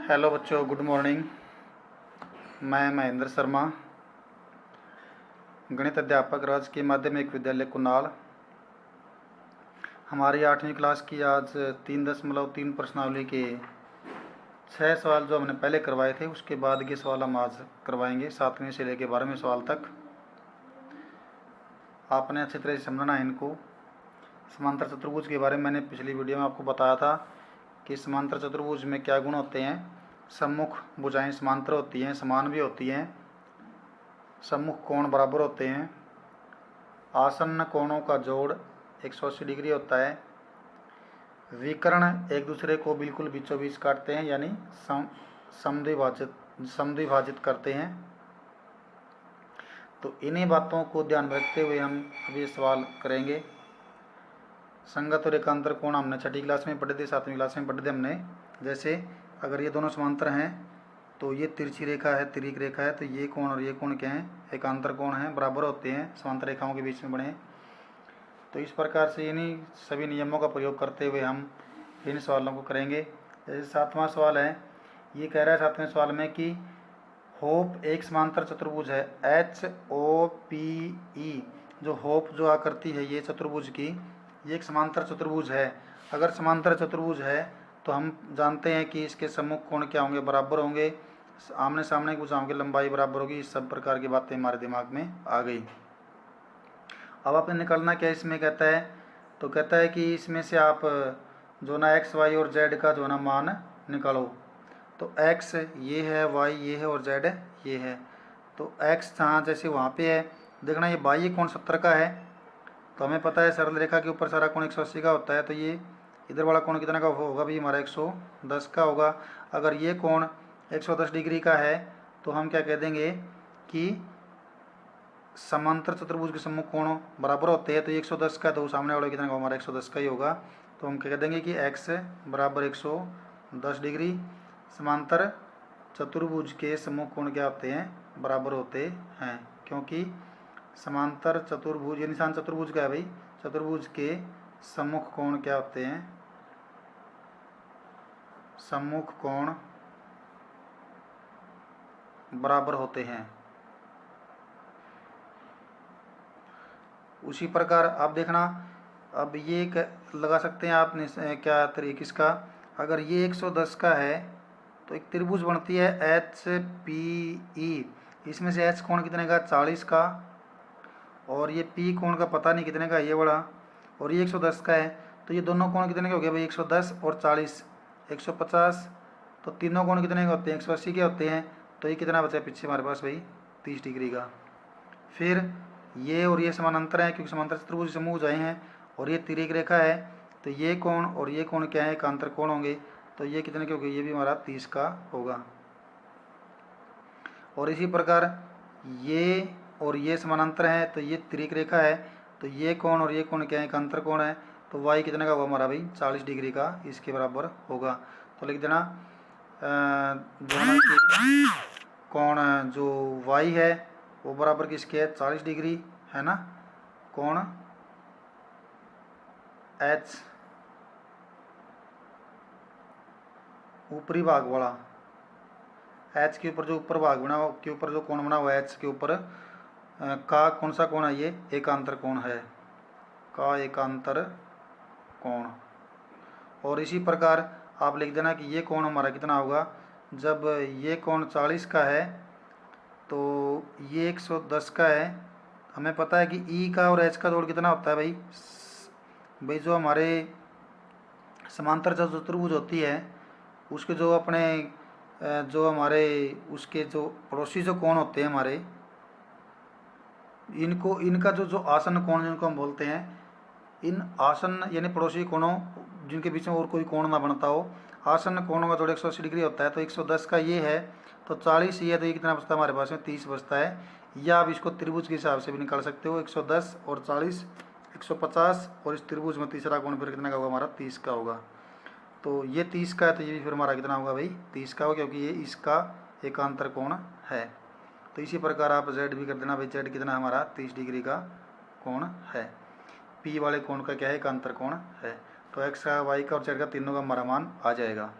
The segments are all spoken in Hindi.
हेलो बच्चों, गुड मॉर्निंग। मैं महेंद्र शर्मा, गणित अध्यापक, राजकीय माध्यमिक विद्यालय कुनाल। हमारी 8वीं क्लास की आज 3.3 प्रश्नावली के 6 सवाल जो हमने पहले करवाए थे, उसके बाद के सवाल हम आज करवाएंगे 7वें से लेकर 12वें सवाल तक। आपने अच्छी तरह से समझना है इनको। समांतर चतुर्भुज के बारे में मैंने पिछली वीडियो में आपको बताया था कि समांतर चतुर्भुज में क्या गुण होते हैं। सम्मुख भुजाएं समांतर होती हैं, समान भी होती हैं, सम्मुख कोण बराबर होते हैं, आसन्न कोणों का जोड़ 180 डिग्री होता है, विकर्ण एक दूसरे को बिल्कुल बीचों बीच काटते हैं यानी समद्विभाजित करते हैं। तो इन्हीं बातों को ध्यान में रखते हुए हम अभी सवाल करेंगे। संगत और एकांतर कोण हमने 6ठी क्लास में पढ़े थे, 7वीं क्लास में पढ़े थे हमने। जैसे अगर ये दोनों समांतर हैं तो ये तिरछी रेखा है, तिर्यक रेखा है, तो ये कोण और ये कोण क्या है, एकांतर कोण हैं, बराबर होते हैं, समांतर रेखाओं के बीच में बने। तो इस प्रकार से इन्हीं सभी नियमों का प्रयोग करते हुए हम इन सवालों को करेंगे। जैसे 7वां सवाल है, ये कह रहा है 7वें सवाल में कि होप एक समांतर चतुर्भुज है, HOPE। जो होप जो आकृति है ये चतुर्भुज की, ये एक समांतर चतुर्भुज है। अगर समांतर चतुर्भुज है तो हम जानते हैं कि इसके सम्मुख कोण क्या होंगे, बराबर होंगे, आमने सामने की भुजाओं की लंबाई बराबर होगी। इस सब प्रकार की बातें हमारे दिमाग में आ गई। अब आपने निकालना क्या इसमें कहता है, तो कहता है कि इसमें से आप जो ना x, y और z का जो ना मान निकालो। तो x ये है, y ये है और z ये है। तो x जहाँ जैसे वहाँ पे है, देखना ये बाह्य कोण 70 का है, तो हमें पता है सरल रेखा के ऊपर सारा कोण 180 का होता है। तो ये इधर वाला कोण कितना का होगा भी, हमारा 110 का होगा। अगर ये कोण 110 डिग्री का है तो हम क्या कह देंगे कि समांतर चतुर्भुज के सम्मुख कोण बराबर होते हैं। तो 110 का, तो सामने वाला कितना का, हमारा 110 का ही होगा। तो हम क्या कह देंगे कि x बराबर 110 डिग्री। समांतर चतुर्भुज के सम्मुख कोण क्या होते हैं, बराबर होते हैं, क्योंकि समांतर चतुर्भुज, ये निशान चतुर्भुज का है भाई, चतुर्भुज के सम्मुख कोण क्या होते हैं, सम्मुख कोण बराबर होते हैं। उसी प्रकार आप देखना, अब ये लगा सकते हैं आप क्या तरीके इसका। अगर ये 110 का है तो एक त्रिभुज बनती है HPE। इसमें से H कोण कितने का, 40 का, और ये P कोण का पता नहीं कितने का, ये बड़ा, और ये 110 का है। तो ये दोनों कोण कितने के हो गए भाई, 110 और 40, 150। तो तीनों कोण कितने के होते हैं, 180 के होते हैं। तो ये कितना बचा पीछे हमारे पास भाई, 30 डिग्री का। फिर ये और ये समानांतर है, क्योंकि समांतर चतुर्भुज समूह जाए हैं, और ये तिर्यक रेखा है। तो ये कोण और ये कोण क्या है, एकांतर कोण होंगे। तो ये कितने के हो गए, ये भी हमारा 30 का होगा। और इसी प्रकार ये और ये समानांतर है, तो ये तिर्यक रेखा है। तो ये कोण और ये कोण क्या है, एकांतर कोण है। तो y कितने का होगा हमारा भाई, 40 डिग्री का, इसके बराबर होगा। तो लिख देना दोनों की कोण जो y है वो बराबर किसके है, 40 डिग्री है ना। कोण H ऊपरी भाग वाला, H के ऊपर जो ऊपर भाग बना हुआ, के ऊपर जो कोण बना हुआ है H के ऊपर का कौन सा कोण है, ये एकांतर कोण है, का एकांतर कोण। और इसी प्रकार आप लिख देना कि ये कोण हमारा कितना होगा, जब ये कोण 40 का है तो ये 110 का है। हमें पता है कि E का और H का जोड़ कितना होता है भाई, जो हमारे समांतर चतुर्भुज होती है उसके जो अपने जो हमारे उसके जो पड़ोसी जो कोण होते हैं हमारे, इनको इनका जो जो आसन्न कोण जिनको हम बोलते हैं, इन आसन्न यानी पड़ोसी कोणों जिनके बीच में और कोई कोण ना बनता हो, आसन्न कोणों का जोड़ 180 डिग्री होता है। तो 110 का ये है, तो 40 ये है, तो ये कितना बचता है हमारे पास में, 30 बचता है। या आप इसको त्रिभुज के हिसाब से भी निकाल सकते हो, 110 और 40 150, और इस त्रिभुज में तीसरा कोण फिर कितना का होगा हमारा, 30 का होगा। तो ये 30 का है, तो ये भी फिर हमारा कितना होगा भाई, 30 का होगा, क्योंकि ये इसका एकांतर कोण है। तो इसी प्रकार आप Z भी कर देना भाई, Z कितना हमारा 30 डिग्री का कोण है। P वाले कोण का क्या है, एकांतर कोण है। तो X का, Y का और Z का तीनों का हमारा मान आ जाएगा।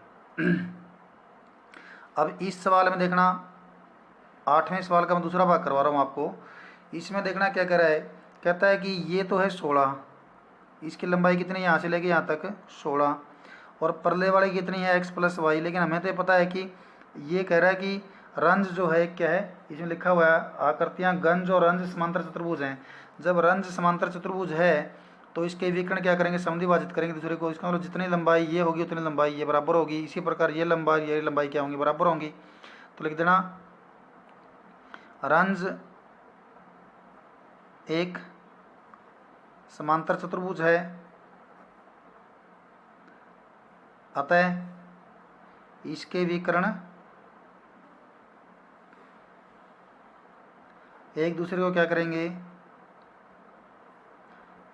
अब इस सवाल में देखना, 8वें सवाल का मैं दूसरा भाग करवा रहा हूँ आपको। इसमें देखना क्या कह रहा है, कहता है कि ये तो है 16, इसकी लंबाई कितनी है यहाँ से लेके यहाँ तक 16, और परले वाली कितनी है x प्लस वाई। लेकिन हमें तो पता है कि ये कह रहा है कि रंज जो है क्या है, इसमें लिखा हुआ है आकृतियाँ गंज और रंज समांतर चतुर्भुज हैं। जब रंज समांतर चतुर्भुज है तो इसके विकर्ण क्या करेंगे, समद्विभाजित करेंगे दूसरे को। इसका मतलब जितनी लंबाई ये होगी उतनी लंबाई ये बराबर होगी। इसी प्रकार ये लंबाई क्या होंगी, बराबर होंगी। तो लिख देना रंज एक समांतर चतुर्भुज है, अतः इसके विकर्ण एक दूसरे को क्या करेंगे,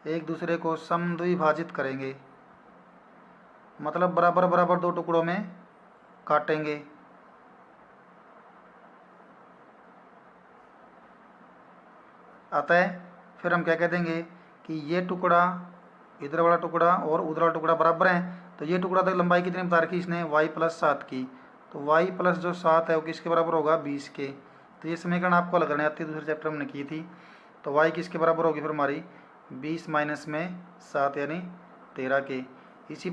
एक दूसरे को समद्विभाजित करेंगे, मतलब बराबर बराबर दो टुकड़ों में काटेंगे। अतः फिर हम क्या कह देंगे कि ये टुकड़ा, इधर वाला टुकड़ा और उधर वाला टुकड़ा बराबर हैं। तो ये टुकड़ा तक लंबाई कितनी बता रखी इसने, y प्लस 7 की। तो y प्लस जो 7 है वो किसके बराबर होगा, 20 के। तो ये समीकरण आपको हल करने आती है, दूसरे चैप्टर में हमने की थी। तो y किसके बराबर होगी फिर हमारी, 20 माइनस में 7 यानी 13 के। इसी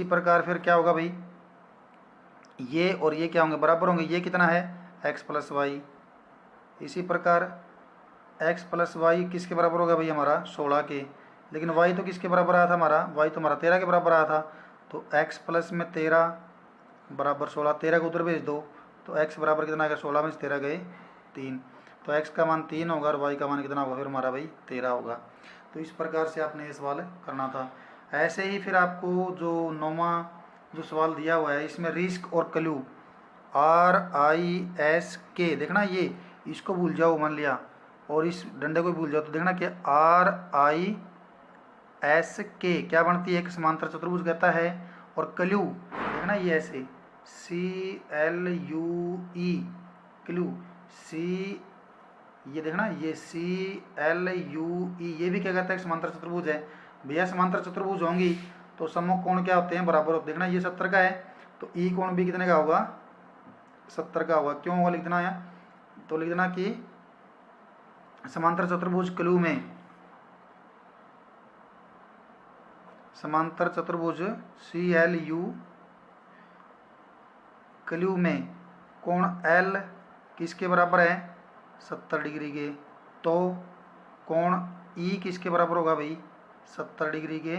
प्रकार फिर क्या होगा भाई, ये और ये क्या होंगे, बराबर होंगे। ये कितना है, x प्लस वाई। इसी प्रकार x प्लस वाई किसके बराबर होगा भाई हमारा, 16 के। लेकिन y तो किसके बराबर आया था हमारा, y तो हमारा 13 के बराबर आया था। तो x प्लस में 13 बराबर 16, 13 को उधर भेज दो तो x बराबर कितना आएगा, 16 में से 13 गए 3। तो x का मान 3 होगा और y का मान कितना होगा फिर हमारा भाई 13 होगा। तो इस प्रकार से आपने ये सवाल करना था। ऐसे ही फिर आपको जो 9वां जो सवाल दिया हुआ है, इसमें रिस्क और क्लू RISK, देखना ये इसको भूल जाओ मान लिया और इस डंडे को भूल जाओ, तो देखना कि RISK क्या बनती है, एक समांतर चतुर्भुज कहता है। और क्लू देखना ये ऐसे CLUE, क्लू सी, ये देखना ये CLUE, ये भी क्या कहता है, समांतर चतुर्भुज है। भैया समांतर चतुर्भुज होंगी तो सम्मुख कोण क्या होते हैं, बराबर होते। देखना ये 70 का है तो ई कोण भी कितने का होगा, 70 का होगा। क्यों होगा लिख देना है, तो लिख देना कि समांतर चतुर्भुज क्लू में, समांतर चतुर्भुज CLU क्लू में कोण L किसके बराबर है, 70 डिग्री के। तो कोण E किसके बराबर होगा भाई, 70 डिग्री के।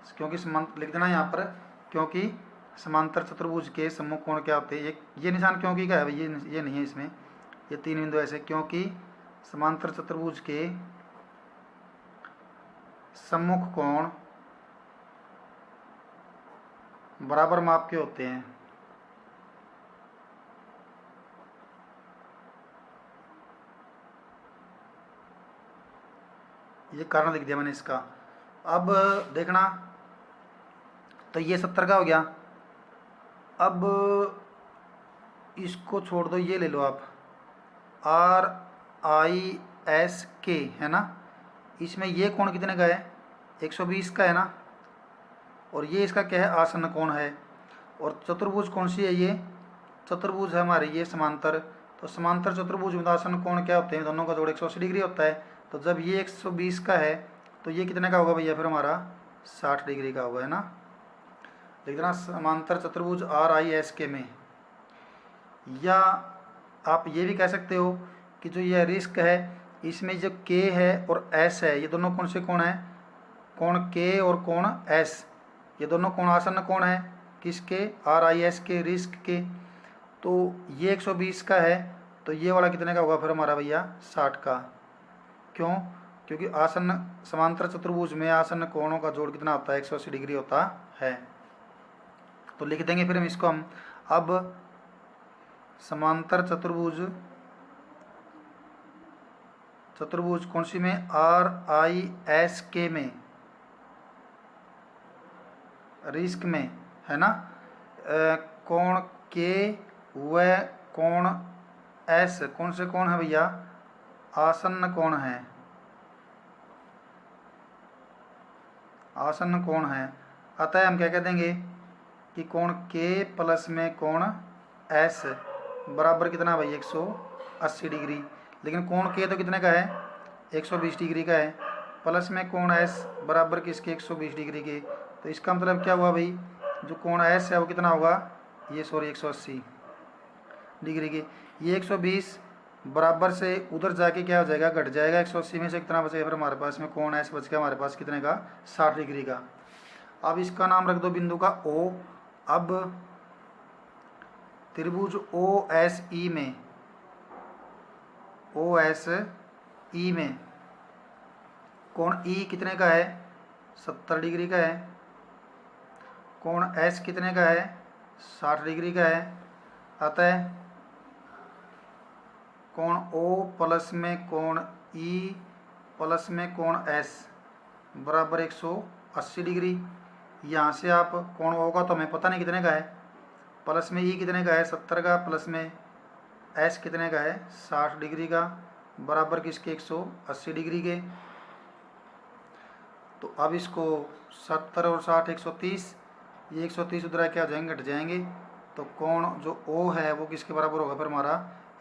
क्योंकि समांतर लिख देना यहाँ पर, क्योंकि समांतर चतुर्भुज के सम्मुख कोण क्या होते हैं, ये निशान क्योंकि का है भाई, ये नहीं है इसमें, ये 3 बिंदु ऐसे, क्योंकि समांतर चतुर्भुज के सम्मुख कोण बराबर माप के होते हैं। ये कारण लिख दिया मैंने इसका। अब देखना, तो ये 70 का हो गया। अब इसको छोड़ दो, ये ले लो आप RISK है ना, इसमें ये कोण कितने का है, 120 का है ना, और ये इसका क्या है, आसन्न कोण है। और चतुर्भुज कौन सी है, ये चतुर्भुज है हमारी ये समांतर। तो समांतर चतुर्भुज में आसन्न कोण क्या होते हैं, दोनों का जोड़ 180 डिग्री होता है। तो जब ये 120 का है तो ये कितने का होगा भैया, फिर हमारा 60 डिग्री का होगा, है ना। लिख देना समांतर चतुर्भुज RISK में। या आप ये भी कह सकते हो कि जो ये रिस्क है इसमें जो K है और S है, ये दोनों कौन से कोण हैं, कोण K और कोण S, ये दोनों कोण आसन्न कोण है किसके, RISK रिस्क के। तो ये 120 का है तो ये वाला कितने का होगा फिर हमारा भैया, 60 का। क्यों, क्योंकि आसन्न समांतर चतुर्भुज में आसन्न कोणों का जोड़ कितना होता है, 180 डिग्री होता है। तो लिख देंगे फिर हम इसको, हम अब समांतर चतुर्भुज कौन सी में, RISK में, रिस्क में, है ना। कोण K व कोण S कौन से कोण है भैया, आसन्न कोण है, आसन्न कोण है। अतः हम क्या कह देंगे कि कोण के प्लस में कोण एस बराबर कितना भाई 180 डिग्री। लेकिन कोण के तो कितने का है 120 डिग्री का है, प्लस में कोण एस बराबर किसके 120 डिग्री के। तो इसका मतलब क्या हुआ भाई, जो कोण एस है वो कितना होगा, ये सॉरी 180 डिग्री के। ये 120 बराबर से उधर जाके क्या हो जाएगा, घट जाएगा। 180 में से कितना बचेगा फिर हमारे पास में, कोण एस बच गया हमारे पास कितने का 60 डिग्री का। अब इसका नाम रख दो बिंदु का ओ। अब त्रिभुज ओ एस ई में, ओ एस ई में कोण ई कितने का है 70 डिग्री का है, कोण एस कितने का है 60 डिग्री का है। अतः कोण ओ प्लस में कोण ई प्लस में कोण एस बराबर 180 डिग्री। यहाँ से आप कोण ओ का तो हमें पता नहीं कितने का है, प्लस में ई कितने का है 70 का, प्लस में एस कितने का है 60 डिग्री का, बराबर किसके 180 डिग्री के। तो अब इसको 70 और 60 130, ये 130 उधर क्या हो जाएंगे, घट जाएंगे। तो कोण जो ओ है वो किसके बराबर होगा फिर हमारा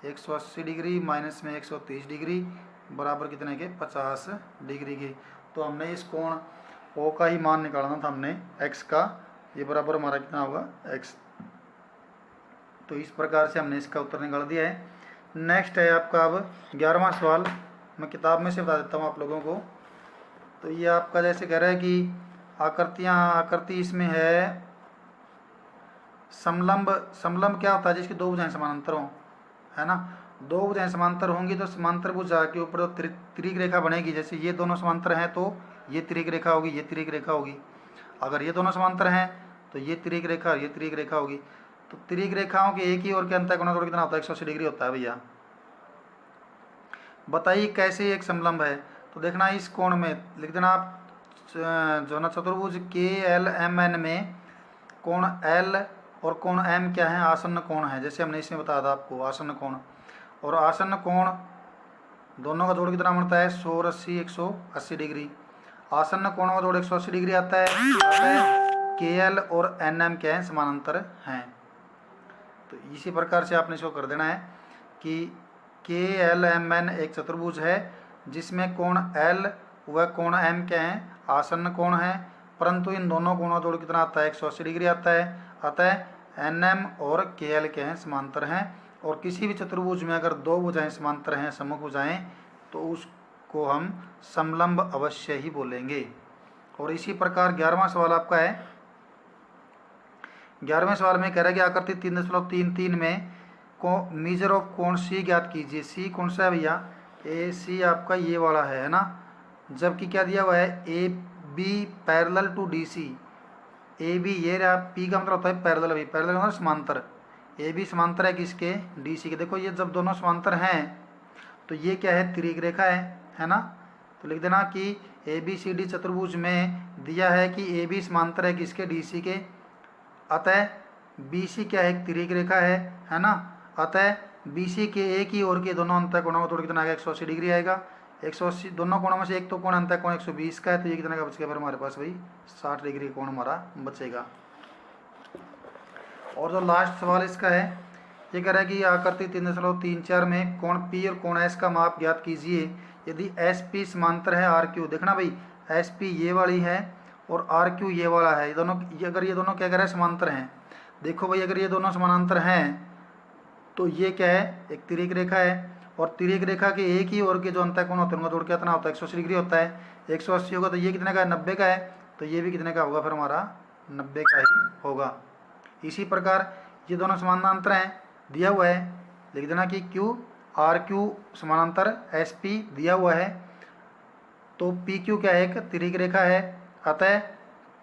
180 डिग्री माइनस में 130 डिग्री बराबर कितने के 50 डिग्री के। तो हमने इस कोण ओ का ही मान निकालना था हमने x का, ये बराबर हमारा कितना होगा x। तो इस प्रकार से हमने इसका उत्तर निकाल दिया है। नेक्स्ट है आपका अब 11वां सवाल, मैं किताब में से बता देता हूँ आप लोगों को। तो ये आपका जैसे कह रहा है कि आकृति इसमें है समलंब। समलंब क्या होता है, जिसकी दो भुजाएं समानांतर हों, है ना। दो भुजाएं समांतर होंगी तो समांतर भुजा के ऊपर तो तिर्यक रेखा बनेगी। जैसे ये दोनों समांतर हैं तो ये तिर्यक रेखा होगी, ये तिर्यक रेखा होगी। अगर ये दोनों समांतर हैं तो ये तिर्यक रेखा और ये तिर्यक रेखा होगी। तो तिर्यक रेखाओं के एक ही ओर के अंतःकोण का कितना होता है 180 डिग्री होता है भैया। बताइए कैसे एक समलंब है। तो देखना इस कोण में लिख देना आप, जो ना चतुर्भुज के एल एम एन में कोण एल और कोण एम क्या है, आसन्न कोण है। जैसे हमने इसमें बताया था आपको आसन्न कोण, और आसन्न कोण दोनों का जोड़ कितना बनता है 100 और 80 180 डिग्री। आसन्न कोणों का जोड़ 180 डिग्री आता है। के एल और एन एम क्या है समानांतर हैं। तो इसी प्रकार से आपने इसको कर देना है कि के एल एम एन एक चतुर्भुज है जिसमें कोण एल व कोण एम क्या है आसन्न कोण है, परंतु इन दोनों कोणों का जोड़ कितना आता है 180 डिग्री आता है। अतः एन एम और के एल क्या हैं समांतर हैं। और किसी भी चतुर्भुज में अगर दो भुजाएं समांतर हैं सम्मुख भुजाएं तो उसको हम समलंब अवश्य ही बोलेंगे। और इसी प्रकार 11वां सवाल आपका है। 11वें सवाल में कह रहा है कि आकृति 3.33 में को मीजर ऑफ कोण सी ज्ञात कीजिए। सी कौन सा है भैया, ए सी आपका ये वाला है ना। जबकि क्या दिया हुआ है A B parallel to D C. A B ये रहा, पी का मतलब होता है पैरेलल, भी पैरेलल मतलब समांतर। ए बी समांतर है किसके डी सी के। देखो ये जब दोनों समांतर हैं तो ये क्या है तिर्यक रेखा है ना। तो लिख देना कि ए बी सी डी चतुर्भुज में दिया है कि ए बी समांतर है किसके डी सी के। अतः बी सी क्या है एक तिर्यक रेखा है ना। अतः बी सी के एक ही ओर के दोनों अंतःकोणों का जोड़ कितना आएगा 180 डिग्री आएगा। 180 दोनों कोणों में से एक तो कोण अंतःकोण 120 का है, तो ये कितना का बचेगा फिर हमारे पास भाई 60 डिग्री कोण हमारा बचेगा। और जो लास्ट सवाल इसका है ये कह रहा है कि आकृति 3.34 में कोण पी और कोण एस का माप ज्ञात कीजिए यदि एस पी समांतर है आर क्यू। देखना भाई एस पी ये वाली है और आर क्यू ये वाला है, अगर ये दोनों क्या कह रहे हैं समांतर हैं। देखो भाई अगर ये दोनों समानांतर हैं तो ये क्या है एक तिर्यक रेखा है, और तिर्यक रेखा के एक ही ओर के जो अंतःकोण होते हैं उनका जोड़ कितना होता है 180 डिग्री होता है। 180 होगा तो ये कितने का है 90 का है, तो ये भी कितने का होगा फिर हमारा 90 का ही होगा। इसी प्रकार ये दोनों समानांतर हैं दिया हुआ है, लिख देना कि क्यू आर क्यू समानांतर एस पी दिया हुआ है। तो पी क्यू क्या है एक तिर्यक रेखा है। अतः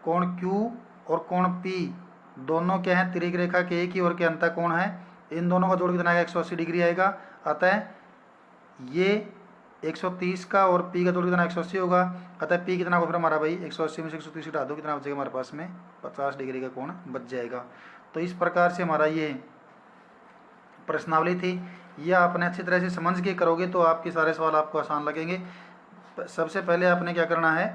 कोण क्यू और कोण पी दोनों क्या है तिर्यक रेखा के एक ही ओर के अंतःकोण है। इन दोनों का जोड़ कितना आएगा 180 डिग्री आएगा। अतः ये 130 का और पी का जोड़ कितना 180 होगा। अतः पी कितना होगा फिर हमारा भाई 180 में से 130 हटा दो कितना बचेगा हमारे पास में 50 डिग्री का कोण बच जाएगा। तो इस प्रकार से हमारा ये प्रश्नावली थी। यह आपने अच्छी तरह से समझ के करोगे तो आपके सारे सवाल आपको आसान लगेंगे। सबसे पहले आपने क्या करना है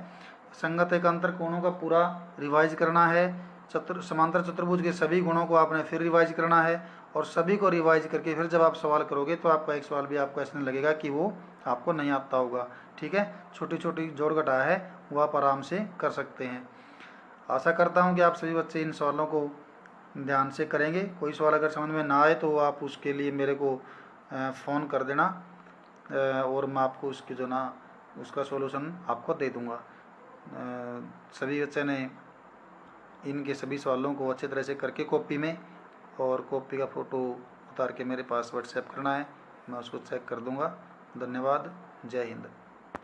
संगत एकांतर कोणों का पूरा रिवाइज करना है। समांतर चतुर्भुज के सभी गुणों को आपने फिर रिवाइज करना है, और सभी को रिवाइज करके फिर जब आप सवाल करोगे तो आपका एक सवाल भी आपको ऐसा नहीं लगेगा कि वो आपको नहीं आता होगा। ठीक है, छोटी छोटी जोड़ घटा है वो आप आराम से कर सकते हैं। आशा करता हूँ कि आप सभी बच्चे इन सवालों को ध्यान से करेंगे। कोई सवाल अगर समझ में ना आए तो आप उसके लिए मेरे को फ़ोन कर देना, और मैं आपको उसकी जो ना उसका सॉल्यूशन आपको दे दूँगा। सभी बच्चे ने इनके सभी सवालों को अच्छे तरह से करके कॉपी में, और कॉपी का फ़ोटो उतार के मेरे पास व्हाट्सएप करना है, मैं उसको चेक कर दूँगा। धन्यवाद। जय हिंद।